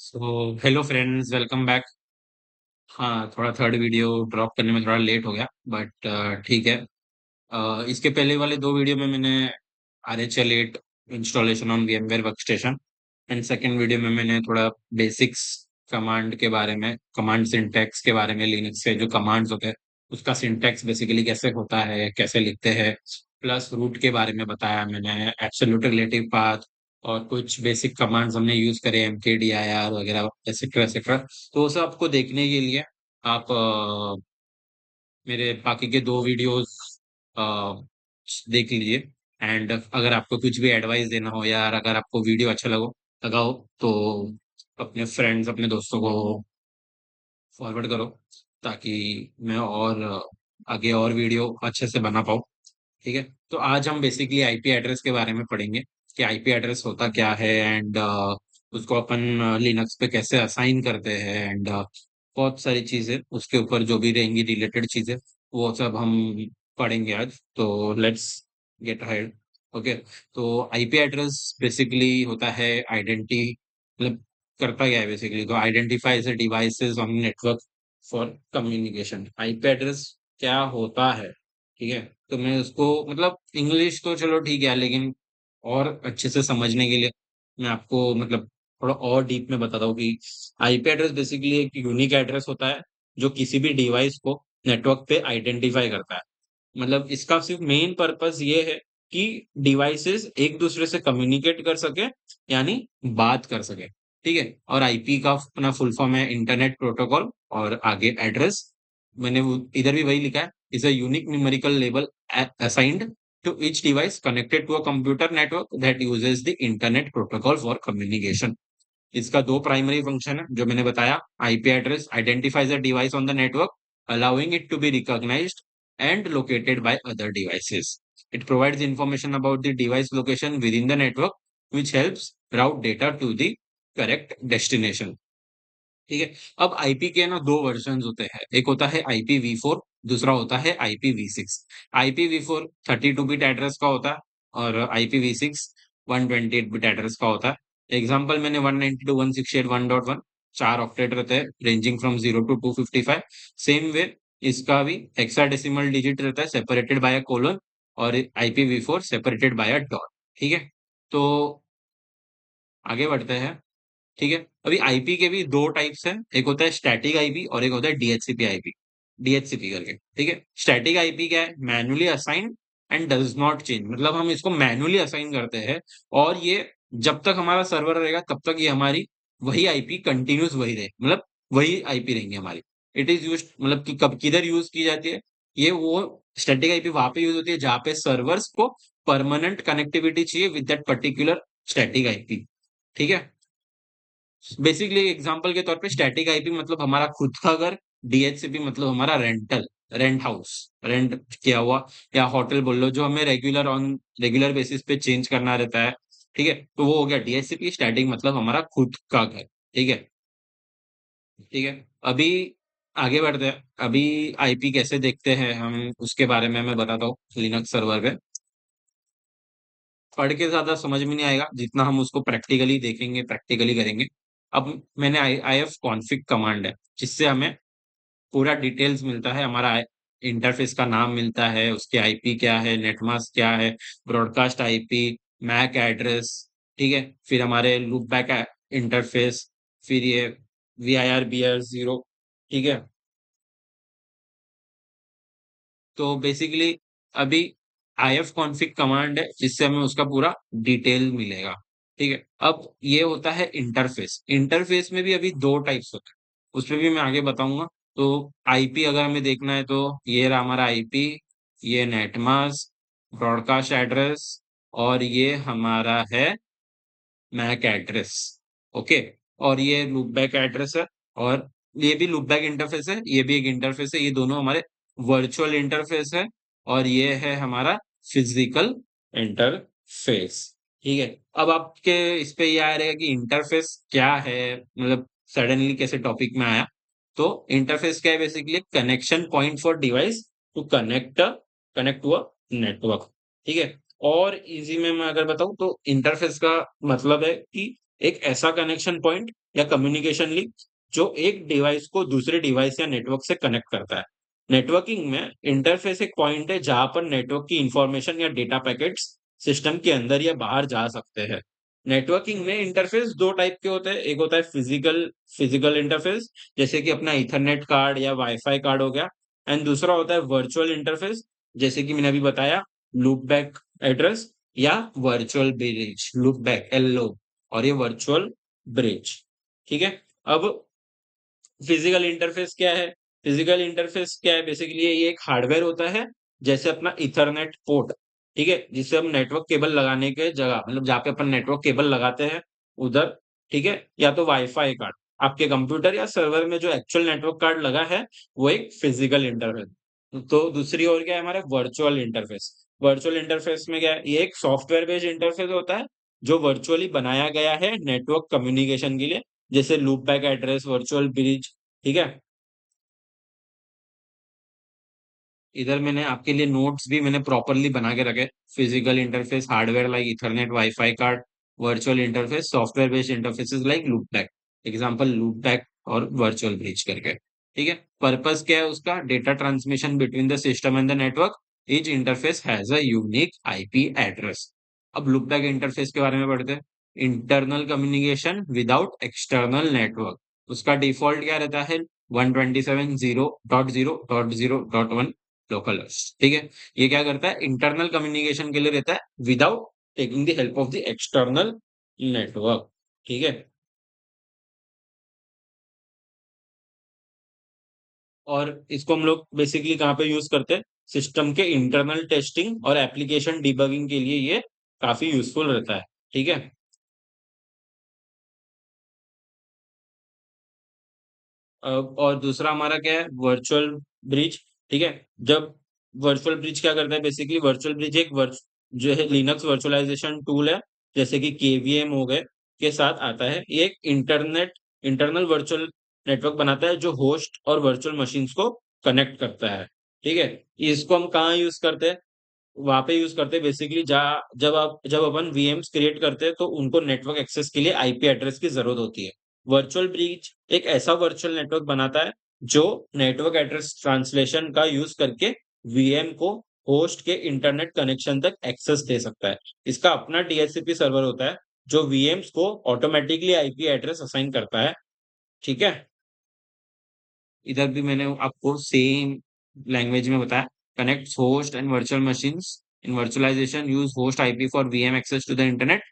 So hello friends, welcome back. हाँ, थोड़ा third video drop करने में थोड़ा लेट हो गया, बट ठीक है। इसके पहले वाले दो वीडियो में मैंने RH8 installation on VMware workstation and second video में मैंने थोड़ा बेसिक्स कमांड के बारे में, कमांड सिंटैक्स के बारे में, लिनक्स के जो कमांड्स होते हैं उसका सिंटैक्स बेसिकली कैसे होता है, कैसे लिखते हैं, प्लस रूट के बारे में बताया मैंने, एब्सोल्यूट रिलेटिव पाथ और कुछ बेसिक कमांड्स हमने यूज करे, MKDIR वगैरह एक्सेट्रा एक्सेट्रा। तो वो सब आपको देखने के लिए आप मेरे बाकी के दो वीडियोस देख लीजिए। एंड अगर आपको कुछ भी एडवाइस देना हो या अगर आपको वीडियो अच्छा लगाओ तो अपने फ्रेंड्स, अपने दोस्तों को फॉरवर्ड करो, ताकि मैं और आगे और वीडियो अच्छे से बना पाऊँ। ठीक है, तो आज हम बेसिकली आईपी एड्रेस के बारे में पढ़ेंगे कि आईपी एड्रेस होता क्या है एंड उसको अपन लिनक्स पे कैसे असाइन करते हैं एंड बहुत सारी चीजें उसके ऊपर जो भी रहेंगी रिलेटेड चीजें, वो सब हम पढ़ेंगे आज। तो लेट्स गेट अहेड। ओके, तो आईपी एड्रेस बेसिकली होता है आइडेंटिटी, मतलब करता क्या है बेसिकली, तो identifies devices on network for communication. IP address क्या होता है, ठीक है। तो मैं उसको, मतलब इंग्लिश तो चलो ठीक है, लेकिन और अच्छे से समझने के लिए मैं आपको, मतलब थोड़ा और डीप में बताता हूँ कि आईपी एड्रेस बेसिकली एक यूनिक एड्रेस होता है जो किसी भी डिवाइस को नेटवर्क पे आइडेंटिफाई करता है। मतलब इसका सिर्फ मेन पर्पस ये है कि डिवाइसेस एक दूसरे से कम्युनिकेट कर सके, यानी बात कर सके। ठीक है, और आईपी का अपना फुल फॉर्म है इंटरनेट प्रोटोकॉल, और आगे एड्रेस मैंने इधर भी वही लिखा है, is a unique numerical label assigned to each device connected to a computer network that uses the internet protocol for communication। इसका दो प्राइमरी फंक्शन है जो मैंने बताया। IP address identifies a device on the network, allowing it to be recognised and located by other devices. It provides information about the device location with in the network which helps route data to the correct destination। ठीक है, अब IP के ना दो version होते हैं, एक होता है IPv4, दूसरा होता है IPv6। IPv4 32 बिट एड्रेस का होता है और IPv6 128 बिट एड्रेस का होता है। एग्जाम्पल मैंने 192.168.1.1, चार ऑक्टेट रहते हैं ranging from 0 to 255। Same way इसका भी हेक्साडेसिमल डिजिट रहता है सेपरेटेड बाय अ कोलन, और IPv4 separated by a dot. ठीक है, तो आगे बढ़ते हैं। ठीक है, अभी आईपी के भी दो टाइप्स हैं, एक होता है स्टैटिक आईपी और एक होता है डीएचसीपी आईपी, डीएचसीपी करके। ठीक है, स्टैटिक आईपी क्या है, manually assign and does not change, मतलब हम इसको मैन्युअली असाइन करते हैं और ये जब तक हमारा सर्वर रहेगा तब तक ये हमारी वही आईपी कंटिन्यूस वही रहे, मतलब वही आईपी रहेंगी हमारी। इट इज यूज, मतलब कि कब किधर यूज की जाती है, ये वो स्टैटिक आईपी वहां पे यूज होती है जहां पे सर्वर्स को परमानेंट कनेक्टिविटी चाहिए with that particular static IP. ठीक है, बेसिकली एग्जांपल के तौर पे स्टैटिक आईपी मतलब हमारा खुद का घर, डीएचसीपी मतलब हमारा रेंट हाउस, रेंट किया हुआ, या होटल बोल लो जो हमें रेगुलर बेसिस पे चेंज करना रहता है। ठीक है, तो वो हो गया डीएचसीपी। स्टैटिक मतलब हमारा खुद का घर। ठीक है, ठीक है। अभी आगे बढ़ते हैं, अभी आईपी कैसे देखते हैं हम उसके बारे में मैं बताता हूँ। लिनक्स सर्वर पे पढ़ के ज्यादा समझ में नहीं आएगा जितना हम उसको प्रैक्टिकली देखेंगे, प्रैक्टिकली करेंगे। अब मैंने IF कॉन्फ़िग कमांड है जिससे हमें पूरा डिटेल्स मिलता है, हमारा इंटरफेस का नाम मिलता है, उसके आईपी क्या है, नेटमास्क क्या है, ब्रॉडकास्ट आईपी, मैक एड्रेस। ठीक है, फिर हमारे लूपबैक इंटरफेस, फिर ये VIR BR0। ठीक है, तो बेसिकली अभी IF कॉन्फ़िग कमांड है जिससे हमें उसका पूरा डिटेल मिलेगा। ठीक है, अब ये होता है इंटरफेस। इंटरफेस में भी अभी दो टाइप्स होते हैं, उसमें भी मैं आगे बताऊंगा। तो आईपी अगर हमें देखना है तो ये रहा हमारा आईपी, ये नेटमास्क, ब्रॉडकास्ट एड्रेस, और ये हमारा है मैक एड्रेस। ओके, और ये लूपबैक एड्रेस है, और ये भी लूपबैक इंटरफेस है, ये भी एक इंटरफेस है, ये दोनों हमारे वर्चुअल इंटरफेस है, और ये है हमारा फिजिकल इंटरफेस। ठीक है, अब आपके इस पे ये आ रहेगा कि इंटरफेस क्या है, मतलब सडनली कैसे टॉपिक में आया। तो इंटरफेस क्या है, basically connection point for device to connect to a network. ठीक है, और इजी में मैं अगर बताऊं तो इंटरफेस का मतलब है कि एक ऐसा कनेक्शन पॉइंट या कम्युनिकेशन लिंक जो एक डिवाइस को दूसरे डिवाइस या नेटवर्क से कनेक्ट करता है। नेटवर्किंग में इंटरफेस एक पॉइंट है जहां पर नेटवर्क की इंफॉर्मेशन या डेटा पैकेट्स सिस्टम के अंदर या बाहर जा सकते हैं। नेटवर्किंग में इंटरफेस दो टाइप के होते हैं। एक होता है फिजिकल फिजिकल इंटरफेस, जैसे कि अपना ईथरनेट कार्ड या वाईफाई कार्ड हो गया। एंड दूसरा होता है वर्चुअल इंटरफेस, जैसे कि मैंने अभी बताया, लूप बैक एड्रेस या virtual bridge, loop back L O, और ये वर्चुअल ब्रिज। ठीक है। अब फिजिकल इंटरफेस क्या है? फिजिकल इंटरफेस क्या है? बेसिकली ये एक हार्डवेयर होता है, जैसे अपना इथरनेट पोर्ट, ठीक है, जिससे हम नेटवर्क केबल लगाने के जगह, मतलब जहाँ पे अपन नेटवर्क केबल लगाते हैं उधर, ठीक है, या तो वाईफाई कार्ड, आपके कंप्यूटर या सर्वर में जो एक्चुअल नेटवर्क कार्ड लगा है, वो एक फिजिकल इंटरफेस। तो दूसरी ओर क्या है हमारा वर्चुअल इंटरफेस? वर्चुअल इंटरफेस में क्या है? ये एक सॉफ्टवेयर बेस्ड इंटरफेस होता है जो वर्चुअली बनाया गया है नेटवर्क कम्युनिकेशन के लिए, जैसे loop back address, virtual bridge. ठीक है। इधर मैंने आपके लिए नोट्स भी मैंने प्रॉपरली बना के रखे। Physical interface hardware like Ethernet wifi card, virtual interface software based interfaces like loop back, example loop back और वर्चुअल ब्रिज करके। ठीक है। पर्पस क्या है उसका? Data transmission between the system and the network. Each interface has a unique IP address. अब loop back interface के बारे में पढ़ते हैं। Internal communication without external network. उसका डिफॉल्ट क्या रहता है? 127.0.0.0.1 लोकल होस्ट। ठीक है। ये क्या करता है? इंटरनल कम्युनिकेशन के लिए रहता है, without taking the help of the external network. ठीक है। और इसको हम लोग बेसिकली कहाँ पे यूज करते हैं? सिस्टम के इंटरनल टेस्टिंग और एप्लीकेशन डिबगिंग के लिए ये काफी यूजफुल रहता है। ठीक है। और दूसरा हमारा क्या है? Virtual bridge. ठीक है। जब वर्चुअल ब्रिज क्या करता है? बेसिकली वर्चुअल ब्रिज एक जो है लिनक्स वर्चुअलाइजेशन टूल है, जैसे कि केवीएम हो गए के साथ आता है। ये एक इंटरनल वर्चुअल नेटवर्क बनाता है जो होस्ट और वर्चुअल मशीन्स को कनेक्ट करता है। ठीक है। इसको हम कहाँ यूज करते हैं? वहां पे यूज करते हैं बेसिकली जहाँ जब अपन वीएम्स क्रिएट करते हैं तो उनको नेटवर्क एक्सेस के लिए आईपी एड्रेस की जरूरत होती है। वर्चुअल ब्रिज एक ऐसा वर्चुअल नेटवर्क बनाता है जो नेटवर्क एड्रेस ट्रांसलेशन का यूज करके वीएम को होस्ट के इंटरनेट कनेक्शन तक एक्सेस दे सकता है। इसका अपना डीएचसीपी सर्वर होता है जो वीएम्स को ऑटोमेटिकली आईपी एड्रेस असाइन करता है। ठीक है। इधर भी मैंने आपको सेम लैंग्वेज में बताया। Connects host and virtual machines in virtualisation use host IP for VM access to the internet.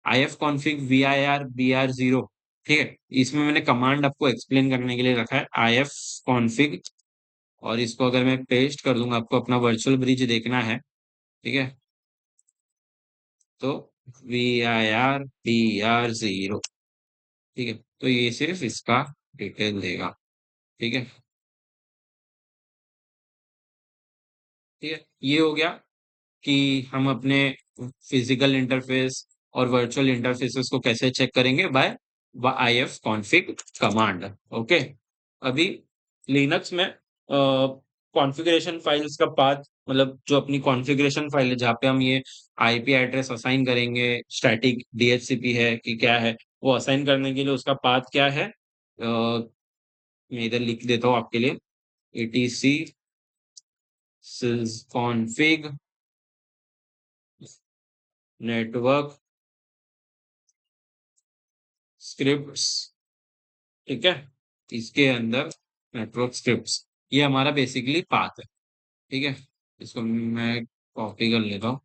IF config VIR BR0। ठीक है। इसमें मैंने कमांड आपको एक्सप्लेन करने के लिए रखा है, IF कॉन्फिग। और इसको अगर मैं पेस्ट कर दूंगा, आपको अपना वर्चुअल ब्रिज देखना है, ठीक है, तो VIR BR0। ठीक है। तो ये सिर्फ इसका डिटेल देगा। ठीक है। ठीक है। ये हो गया कि हम अपने फिजिकल इंटरफेस और वर्चुअल इंटरफेसेस को कैसे चेक करेंगे? By IF config command. Okay. अभी लिनक्स में कॉन्फ़िगरेशन फाइल्स का पाथ, मतलब जो अपनी कॉन्फ़िगरेशन फाइल है जहाँ पे हम ये आईपी एड्रेस असाइन करेंगे, स्टैटिक डीएचसीपी है कि क्या है, वो असाइन करने के लिए उसका पाथ क्या है? मैं इधर लिख देता हूँ आपके लिए। etc sysconfig network scripts. ठीक है। इसके अंदर नेटवर्क स्क्रिप्ट्स, ये हमारा बेसिकली पाथ है। ठीक है। इसको मैं कॉपी कर लेता हूँ।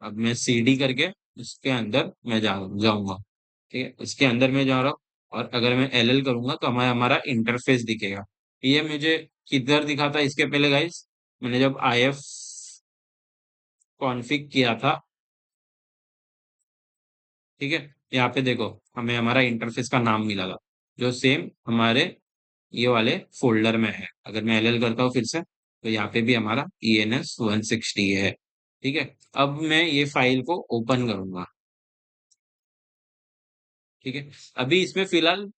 अब मैं सीडी करके इसके अंदर मैं जाऊंगा। ठीक है। इसके अंदर मैं जा रहा हूँ, और अगर मैं एलएल करूंगा तो हमारा हमारा इंटरफेस दिखेगा। ये मुझे किधर दिखा था इसके पहले गाइस? मैंने जब IF कॉन्फ़िग किया था, ठीक है, यहाँ पे देखो हमें हमारा इंटरफेस का नाम मिला था, जो सेम हमारे ये वाले फ़ोल्डर में है। अगर मैं एलएल करता हूँ फिर से, तो यहाँ पे भी हमारा ENS 160 है। ठीक है। अब मैं ये फ़ाइल को ओपन करूँगा। ठीक है। अभी इसमें फ़िलहाल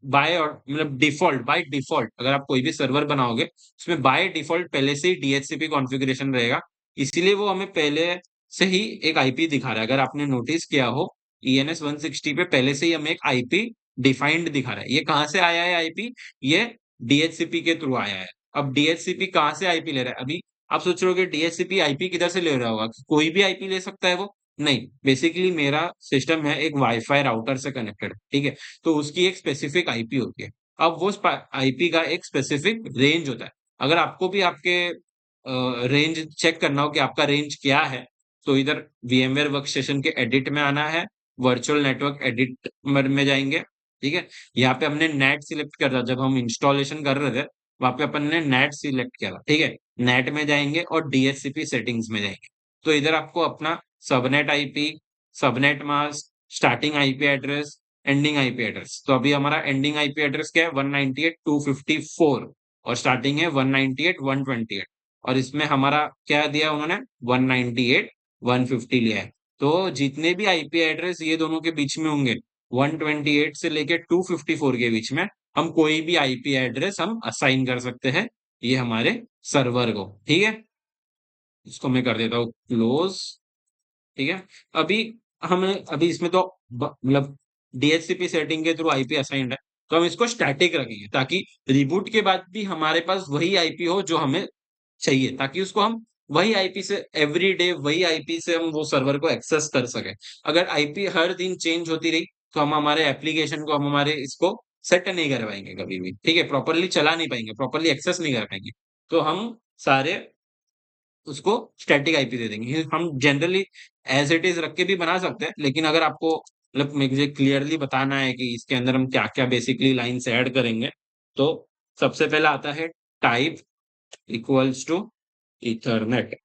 बाय और मतलब बाय डिफ़ॉल्ट अगर आप कोई भी सर्वर बनाओगे, उसमें बाय डिफ़ॉल्ट पहले से ही DHCP कॉन्फ़िगरेशन रहेगा। इसीलिए वो हमें पहले से ही एक आईपी दिखा रहा है। अगर आपने नोटिस किया हो, ENS 160 पे पहले से ही हमें एक आईपी डिफाइंड दिखा रहा है। ये कहाँ से आया है आईपी? ये डीएचसीपी के थ्रू आया है। अब डीएचसीपी कहाँ से आईपी ले रहा है? अभी आप सोच रहे हो कि डीएचसीपी आईपी किधर से ले रहा होगा? कोई भी आईपी ले सकता है वो? नहीं, बेसिकली मेरा सिस्टम है एक वाईफाई राउटर से कनेक्टेड, ठीक है? तो उसकी एक स्पेसिफिक आईपी होती है। अब वो आईपी का एक स्पेसिफिक रेंज होता है। अगर आपको भी आपके रेंज चेक करना हो कि आपका रेंज क्या है, तो इधर VMware वर्कस्टेशन के एडिट में आना है, वर्चुअल नेटवर्क एडिट में जाएंगे, ठीक है? यहाँ पे हमने नेट सिलेक्ट कर रहा, जब हम इंस्टॉलेशन कर रहे थे वहां पे अपन ने नेट सिलेक्ट किया था, ठीक है? नेट में जाएंगे और डीएचसीपी सेटिंग्स में जाएंगे। तो इधर आपको अपना subnet IP, subnet mask, starting IP address, ending IP address. तो अभी हमारा एंडिंग आईपी एड्रेस क्या है? 198.254 और स्टार्टिंग है 198.128 और इसमें हमारा क्या दिया उन्होंने? 198.150 लिया है। तो जितने भी आईपी एड्रेस ये दोनों के बीच में होंगे, 128 से लेके 254 के बीच में, हम कोई भी आईपी एड्रेस हम असाइन कर सकते हैं ये हमारे सर्वर को, ठीक है? इसको मैं कर देता हूँ क्लोज, ठीक है? अभी हमें अभी इसमें तो मतलब डीएचसीपी सेटिंग के थ्रू आईपी असाइंड है, तो हम इसको स्टैटिक रखेंगे ताकि रिबूट के बाद भी हमारे पास वही आईपी हो जो हमें चाहिए, ताकि उसको हम वही आईपी से एवरी डे वही आईपी से हम वो सर्वर को एक्सेस कर सके। अगर आईपी हर दिन चेंज होती रही तो हम हमारे एप्लीकेशन को, हम हमारे इसको सेट नहीं कर पाएंगे कभी भी, ठीक है? प्रॉपरली चला नहीं पाएंगे, प्रॉपरली एक्सेस नहीं कर पाएंगे। तो हम सारे उसको स्टैटिक आईपी दे देंगे। हम जनरली एज इट इज रख के भी बना सकते हैं, लेकिन अगर आपको मतलब मुझे क्लियरली बताना है कि इसके अंदर हम क्या क्या बेसिकली लाइन्स ऐड करेंगे, तो सबसे पहला आता है टाइप इक्वल्स टू इथरनेट,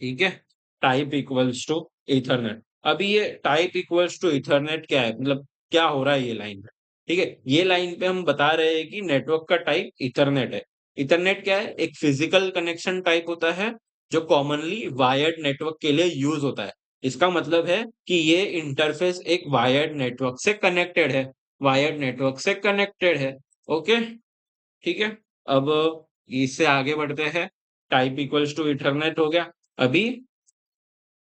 ठीक है? Type equals to ethernet. अभी ये टाइप इक्वल्स टू इथरनेट क्या है, मतलब क्या हो रहा है ये लाइन में? ठीक है, ये लाइन पे हम बता रहे हैं कि नेटवर्क का टाइप इथरनेट है। इथरनेट क्या है? एक फिजिकल कनेक्शन टाइप होता है जो कॉमनली वायर्ड नेटवर्क के लिए यूज होता है। इसका मतलब है कि ये इंटरफेस एक वायर्ड नेटवर्क से कनेक्टेड है, वायर्ड नेटवर्क से कनेक्टेड है। ओके, ठीक है? अब इससे आगे बढ़ते हैं। टाइप इक्वल्स टू इथरनेट हो गया। अभी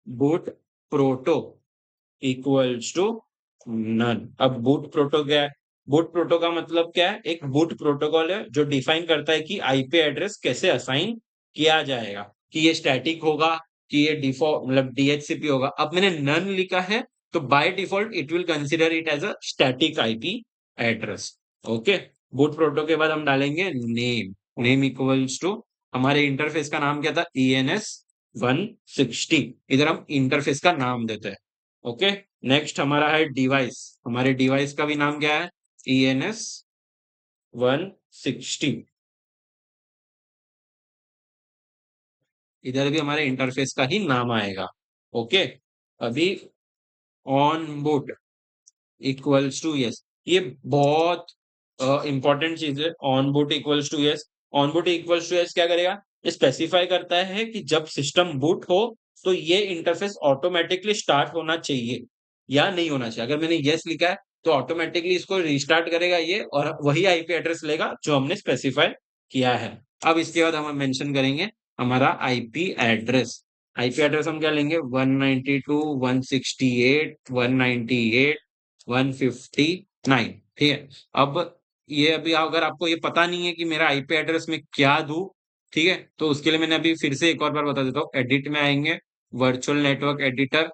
boot proto equals to none. अब बूट प्रोटो क्या है? बूट प्रोटो का मतलब क्या है? एक बूट प्रोटोकॉल है जो डिफाइन करता है कि आईपी एड्रेस कैसे असाइन किया जाएगा, कि ये स्टैटिक होगा, कि ये डिफॉल्ट मतलब डीएचसीपी होगा। अब मैंने नन लिखा है तो by default it will consider it as a static IP address. Okay, boot proto के बाद हम डालेंगे नेम। नेम इक्वल्स टू, हमारे इंटरफेस का नाम क्या था? ENS 160। इधर हम इंटरफेस का नाम देते हैं। ओके, नेक्स्ट हमारा है डिवाइस। हमारे डिवाइस का भी नाम क्या है? ENS 160। इधर भी हमारे इंटरफेस का ही नाम आएगा। ओके, अभी on boot equals to yes. ये बहुत इंपॉर्टेंट चीज है। On boot equals to yes. On boot equals to yes क्या करेगा? ये स्पेसिफाई करता है कि जब सिस्टम बूट हो तो ये इंटरफेस ऑटोमेटिकली स्टार्ट होना चाहिए या नहीं होना चाहिए। अगर मैंने यस लिखा है तो ऑटोमेटिकली इसको रिस्टार्ट करेगा ये, और वही आईपी एड्रेस लेगा जो हमने स्पेसिफाई किया है। अब इसके बाद हम मेंशन करेंगे हमारा आईपी एड्रेस। आईपी एड्रेस हम क्या लेंगे? 192.168.198.159, ठीक है? अब ये अभी अगर आपको ये पता नहीं है कि मेरा आईपी एड्रेस में क्या दूं, ठीक है, तो उसके लिए मैंने अभी फिर से एक और बार बता देता हूँ। एडिट में आएंगे, वर्चुअल नेटवर्क एडिटर,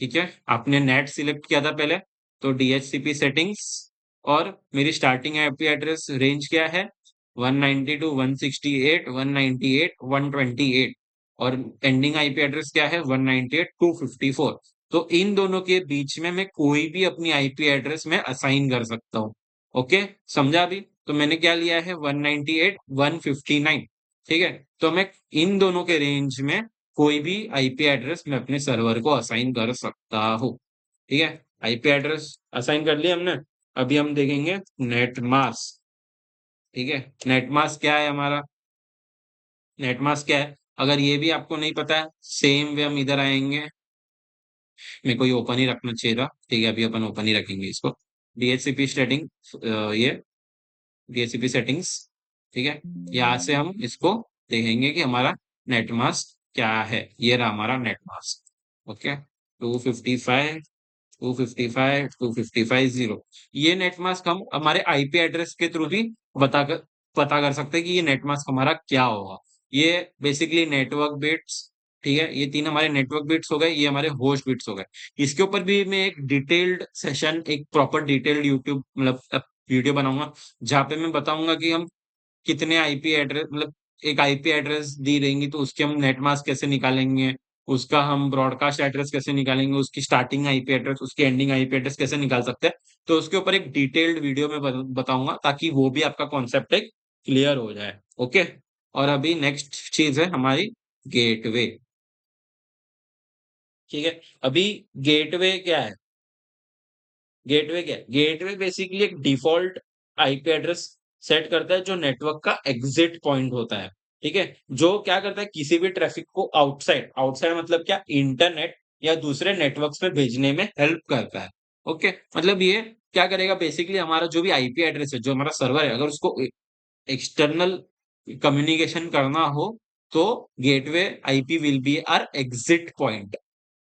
ठीक है? आपने नेट सिलेक्ट किया था पहले, तो डीएचसीपी सेटिंग्स, और मेरी स्टार्टिंग आईपी एड्रेस रेंज क्या है? 192.168.198.128 और एंडिंग आईपी एड्रेस क्या है? 198.254। तो इन दोनों के बीच में मैं कोई भी अपनी आईपी एड्रेस में असाइन कर सकता हूँ। ओके, समझा अभी? तो मैंने क्या लिया है? 198.159, ठीक है? तो मैं इन दोनों के रेंज में कोई भी आईपी एड्रेस मैं अपने सर्वर को असाइन कर सकता हूँ, ठीक है? आईपी एड्रेस असाइन कर लिया हमने। अभी हम देखेंगे नेट मास्क, ठीक है? नेट मास्क क्या है हमारा? नेट मास्क क्या है? अगर ये भी आपको नहीं पता है, सेम वे हम इधर आएंगे। मेरे को ये ओपन ही रखना चाहिए था, ठीक है? अभी अपन ओपन ही रखेंगे इसको। डीएचसीपी सेटिंग, ये डीएचसीपी सेटिंग्स, ठीक है? यहाँ से हम इसको देखेंगे कि हमारा नेट मास्क क्या है। ये रहा हमारा नेट मास्क। ओके, 255 255 255 0। ये नेट मास्क हम हमारे आईपी एड्रेस के थ्रू भी बता कर पता कर सकते हैं कि ये नेट मास्क हमारा क्या होगा। ये बेसिकली नेटवर्क बिट्स, ठीक है, ये तीन हमारे नेटवर्क बिट्स हो गए, ये हमारे होस्ट बिट्स हो गए। इसके ऊपर भी मैं एक डिटेल्ड सेशन, एक प्रॉपर डिटेल्ड यूट्यूब मतलब वीडियो बनाऊंगा, जहाँ पे मैं बताऊंगा कि हम कितने आईपी एड्रेस मतलब एक आईपी एड्रेस दी रहेंगी तो उसके हम नेट मास्क कैसे निकालेंगे, उसका हम ब्रॉडकास्ट एड्रेस कैसे निकालेंगे, उसकी स्टार्टिंग आईपी एड्रेस, उसकी एंडिंग आईपी एड्रेस कैसे निकाल सकते हैं। तो उसके ऊपर एक डिटेल्ड वीडियो में बताऊंगा, ताकि वो भी आपका कॉन्सेप्ट एक क्लियर हो जाए। ओके। और अभी नेक्स्ट चीज है हमारी गेटवे। ठीक है। अभी गेटवे क्या है? गेटवे क्या है? गेटवे बेसिकली एक डिफॉल्ट आईपी एड्रेस सेट करता है जो नेटवर्क का एग्जिट पॉइंट होता है। ठीक है। जो क्या करता है, किसी भी ट्रैफिक को आउटसाइड आउटसाइड मतलब क्या, इंटरनेट या दूसरे नेटवर्क्स में भेजने में हेल्प करता है। ओके। मतलब ये क्या करेगा, बेसिकली हमारा जो भी आईपी एड्रेस है, जो हमारा सर्वर है, अगर उसको एक्सटर्नल कम्युनिकेशन करना हो, तो gateway IP will be our exit point,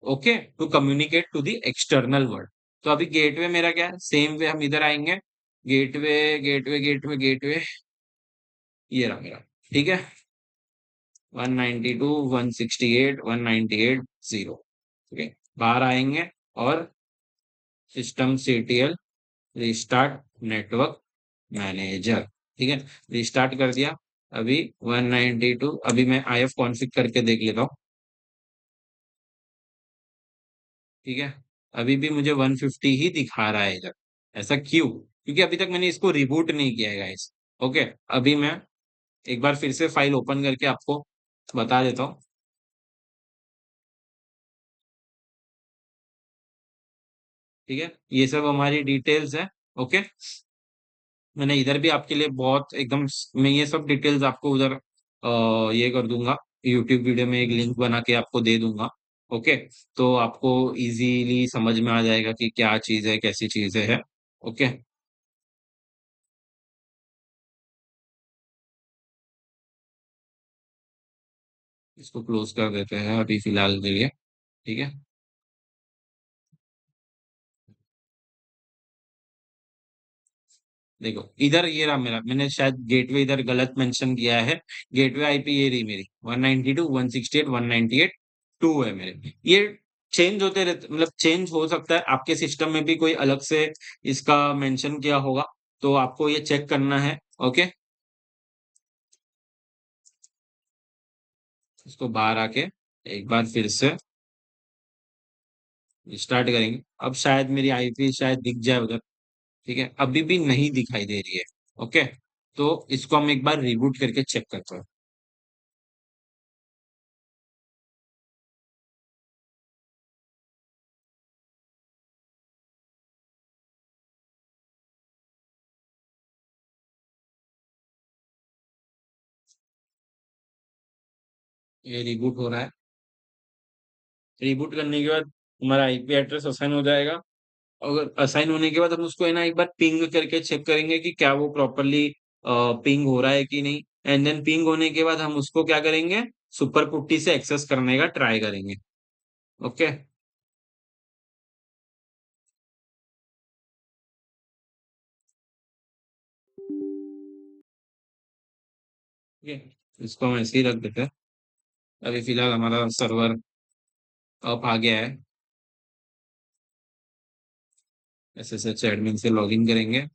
okay, to communicate to the external world. तो अभी गेटवे मेरा क्या है, सेम वे हम इधर आएंगे। गेटवे गेटवे गेटवे गेटवे, ये रहा मेरा। ठीक है। 192 168 198 0। ठीक है। बाहर आएंगे और system CTL restart network manager. ठीक है। रिस्टार्ट कर दिया। अभी 192, अभी मैं IF कॉन्फ़िग करके देख लेता हूँ। ठीक है। अभी भी मुझे 150 ही दिखा रहा है इधर। ऐसा क्यों? क्योंकि अभी तक मैंने इसको रिबूट नहीं किया है गाइस। ओके। अभी मैं एक बार फिर से फाइल ओपन करके आपको बता देता हूँ। ठीक है। ये सब हमारी डिटेल्स है। ओके। मैंने इधर भी आपके लिए बहुत एकदम मैं ये सब डिटेल्स आपको उधर ये कर दूंगा, यूट्यूब वीडियो में एक लिंक बना के आपको दे दूंगा। ओके। तो आपको इजीली समझ में आ जाएगा कि क्या चीज़ है, कैसी चीज़ें है। ओके। इसको क्लोज कर देते हैं अभी फिलहाल के लिए। ठीक है। देखो इधर ये रहा मेरा, मैंने शायद गेटवे इधर गलत मेंशन किया है। गेटवे आईपी ये रही मेरी 192 168 198 2 है मेरे। ये चेंज होते रहते, मतलब चेंज हो सकता है आपके सिस्टम में भी कोई अलग से इसका मेंशन किया होगा, तो आपको ये चेक करना है। ओके। इसको बाहर आके एक बार फिर से स्टार्ट करेंगे। अब शायद मेरी आईपी शायद दिख जाए उधर। ठीक है। अभी भी नहीं दिखाई दे रही है। ओके। तो इसको हम एक बार रिबूट करके चेक करते हैं। ये रिबूट हो रहा है। रिबूट करने के बाद हमारा आईपी एड्रेस असाइन हो जाएगा। अगर असाइन होने के बाद हम उसको है ना एक बार पिंग करके चेक करेंगे कि क्या वो प्रॉपरली पिंग हो रहा है कि नहीं। एंड देन पिंग होने के बाद हम उसको क्या करेंगे, सुपर पुट्टी से एक्सेस करने का ट्राई करेंगे। ओके। ठीक है। इसको हम ऐसे ही रख देते हैं। अभी फिलहाल हमारा सर्वर अप आ गया है। SSH एडमिन से लॉगिन करेंगे।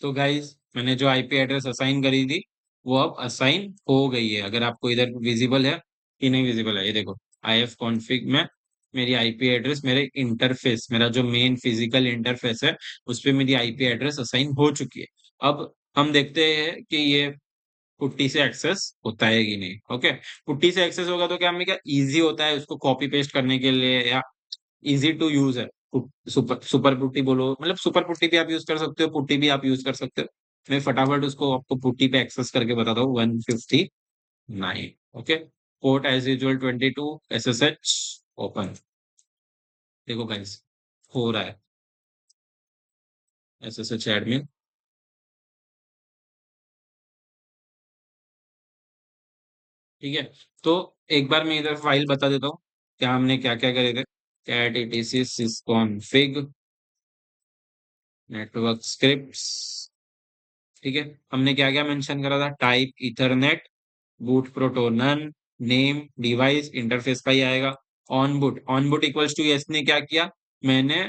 तो गाइज मैंने जो आईपी एड्रेस असाइन करी थी, वो अब असाइन हो गई है। अगर आपको इधर विजिबल है कि नहीं विजिबल है, ये देखो। IF कॉन्फ़िग में मेरी आईपी एड्रेस, मेरे इंटरफेस, मेरा जो मेन फिजिकल इंटरफेस है, उस पे मेरी आईपी एड्रेस असाइन हो चुकी है। अब हम देखते हैं कि ये पुट्टी से एक्सेस होता है कि नहीं। ओके। पुट्टी से एक्सेस होगा तो क्या हमें क्या इजी होता है उसको कॉपी पेस्ट करने के लिए, या इजी टू यूज है। सुपर सुपर पुट्टी बोलो, मतलब सुपर पुट्टी भी आप यूज कर सकते हो, पुट्टी भी आप यूज कर सकते हो। मैं फटाफट उसको आपको पुट्टी पे एक्सेस करके बताता हूँ। 159। Okay, port as usual 22 SSH open. देखो गाइस, हो रहा है SSH एडमिन। ठीक है, तो एक बार मैं इधर फाइल बता देता हूँ क्या हमने क्या क्या करे थे। Cat etc sysconfig network scripts. ठीक है, हमने क्या क्या मेंशन करा था। Type ethernet, boot proto none, name device interface का ही आएगा। ऑन बूट इक्वल्स टू इसने क्या किया, मैंने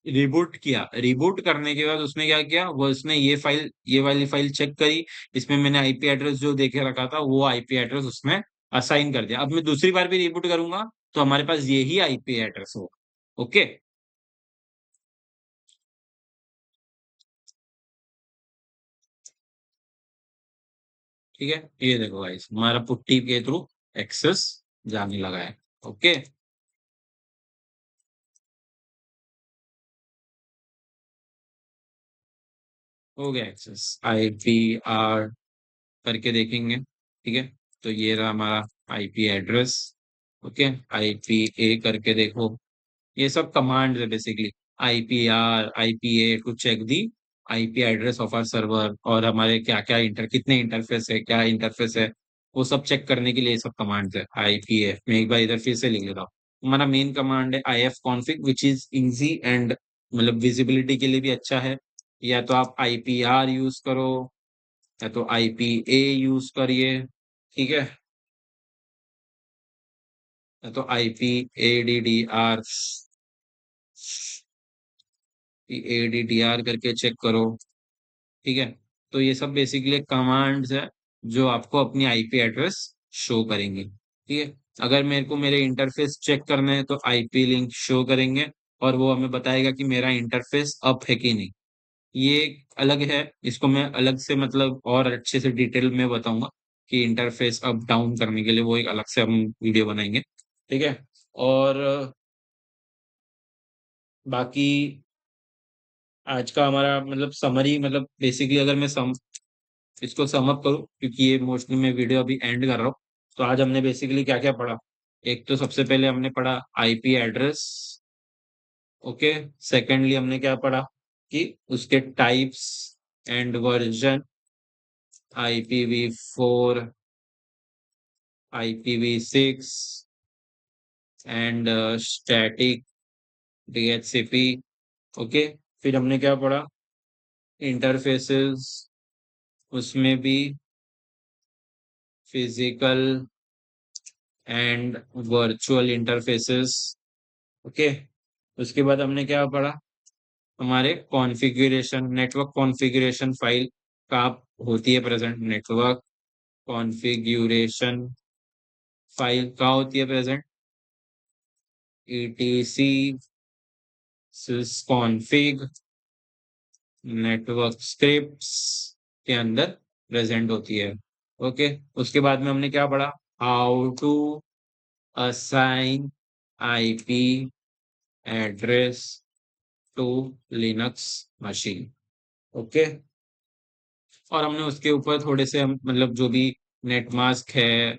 रिबूट किया। रिबूट करने के बाद उसने क्या किया, वो उसने ये वाली फाइल चेक करी। इसमें मैंने आईपी एड्रेस जो देखे रखा था वो आईपी एड्रेस उसमें असाइन कर दिया। अब मैं दूसरी बार भी रिबूट करूंगा तो हमारे पास यही आईपी एड्रेस होगा। ओके, ठीक है, ये देखो गाइस, हमारा पुट्टी के थ्रू एक्सेस जाने लगा है। ओके, हो गया एक्सेस। IPR करके देखेंगे। ठीक है, तो ये रहा हमारा आईपी एड्रेस। ओके, IPA करके देखो। ये सब कमांड है basically. IPR IPA to check the IP address of our server, और हमारे क्या क्या कितने इंटरफेस है, क्या इंटरफेस है, वो सब चेक करने के लिए ये सब कमांड्स है। IPA मैं एक बार इधर फिर से लिख लेता हूँ। हमारा मेन कमांड है IF config, which is easy and मतलब विजिबिलिटी के लिए भी अच्छा है। या तो आप IPR यूज करो, या तो IPA यूज करिए। ठीक है, या तो IPADDR, ADDR करके चेक करो। ठीक है, तो ये सब बेसिकली कमांड्स है जो आपको अपनी आईपी एड्रेस शो करेंगी। ठीक है, अगर मेरे को मेरे इंटरफेस चेक करना है तो आईपी लिंक शो करेंगे, और वो हमें बताएगा कि मेरा इंटरफेस अप है कि नहीं। ये एक अलग है, इसको मैं अलग से मतलब और अच्छे से डिटेल में बताऊंगा कि इंटरफेस अप डाउन करने के लिए वो एक अलग से हम वीडियो बनाएंगे। ठीक है, और बाकी आज का हमारा मतलब समरी, मतलब बेसिकली अगर मैं इसको सम अप करूँ, क्योंकि ये मोस्टली मैं वीडियो अभी एंड कर रहा हूँ। तो आज हमने बेसिकली क्या क्या पढ़ा। एक तो सबसे पहले हमने पढ़ा आईपी एड्रेस। ओके, सेकेंडली हमने क्या पढ़ा कि उसके types and version, IPv4, IPv6 and static DHCP। Okay, फिर हमने क्या पढ़ा, इंटरफेसेस, उसमें भी physical and virtual interfaces. Okay, उसके बाद हमने क्या पढ़ा, हमारे कॉन्फ़िगरेशन, नेटवर्क कॉन्फ़िगरेशन फाइल का होती है प्रेजेंट। नेटवर्क कॉन्फ़िगरेशन फाइल का होती है present, ETC sysconfig network scripts के अंदर प्रेजेंट होती है। ओके, उसके बाद में हमने क्या पढ़ा, how to assign IP address to Linux machine. Okay, और हमने उसके ऊपर थोड़े से हम मतलब जो भी नेट मास्क है,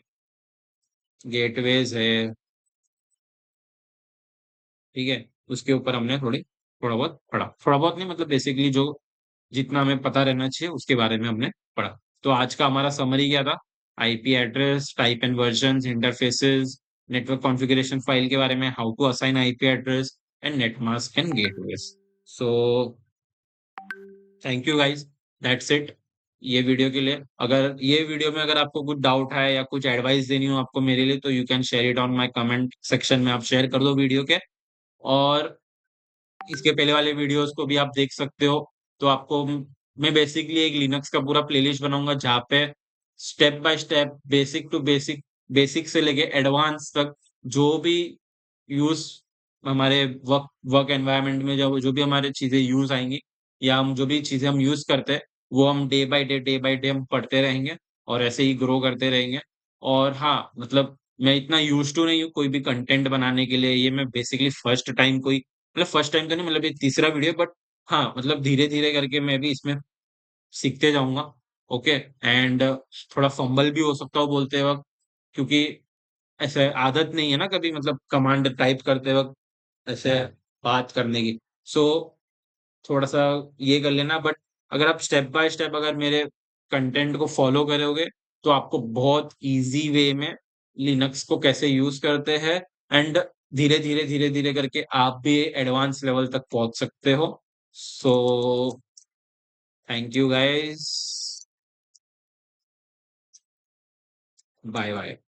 गेटवेज है, ठीक है, उसके ऊपर हमने थोड़ा बहुत पढ़ा। थोड़ा बहुत नहीं, मतलब बेसिकली जो जितना हमें पता रहना चाहिए उसके बारे में हमने पढ़ा। तो आज का हमारा समरी क्या था, IP address, type and version, interfaces, network configuration file के बारे में, how to assign IP address and net mask and gateways. So thank you guys, that's it ये वीडियो के लिए। अगर ये वीडियो में अगर आपको कुछ डाउट है या कुछ एडवाइस देनी हो आपको मेरे लिए, तो you can share it on my comment section में, आप शेयर कर दो वीडियो के। और इसके पहले वाले वीडियोस को भी आप देख सकते हो। तो आपको मैं बेसिकली एक लिनक्स का पूरा प्लेलिस्ट बनाऊंगा जहाँ पे step by step, basic to basic, basic से लेके एडवांस तक जो भी यूज हमारे वर्क वर्क एनवायरनमेंट में जो जो भी हमारे चीजें यूज आएंगी, या हम जो भी चीजें हम यूज करते हैं, वो हम डे बाय डे हम पढ़ते रहेंगे और ऐसे ही ग्रो करते रहेंगे। और हाँ, मतलब मैं इतना यूज टू नहीं हूँ कोई भी कंटेंट बनाने के लिए। ये मैं बेसिकली फर्स्ट टाइम कोई मतलब फर्स्ट टाइम तो नहीं, मतलब ये तीसरा वीडियो है, बट हाँ, मतलब धीरे-धीरे करके मैं भी इसमें सीखते जाऊँगा, ओके? एंड थोड़ा फंबल भी हो सकता हूँ बोलते वक़्त, क्योंकि ऐसे आदत नहीं है ना कभी, मतलब कमांड टाइप करते वक़्त ऐसे बात करने की। सो थोड़ा-सा ये कर लेना, बट अगर आप स्टेप बाय स्टेप अगर मेरे कंटेंट को फ़ॉलो करोगे, तो आपको बहुत ईज़ी वे में लिनक्स को कैसे यूज़ करते हैं, एंड धीरे-धीरे, धीरे-धीरे करके आप भी एडवांस लेवल तक पहुँच सकते हो। So thank you guys. Bye bye.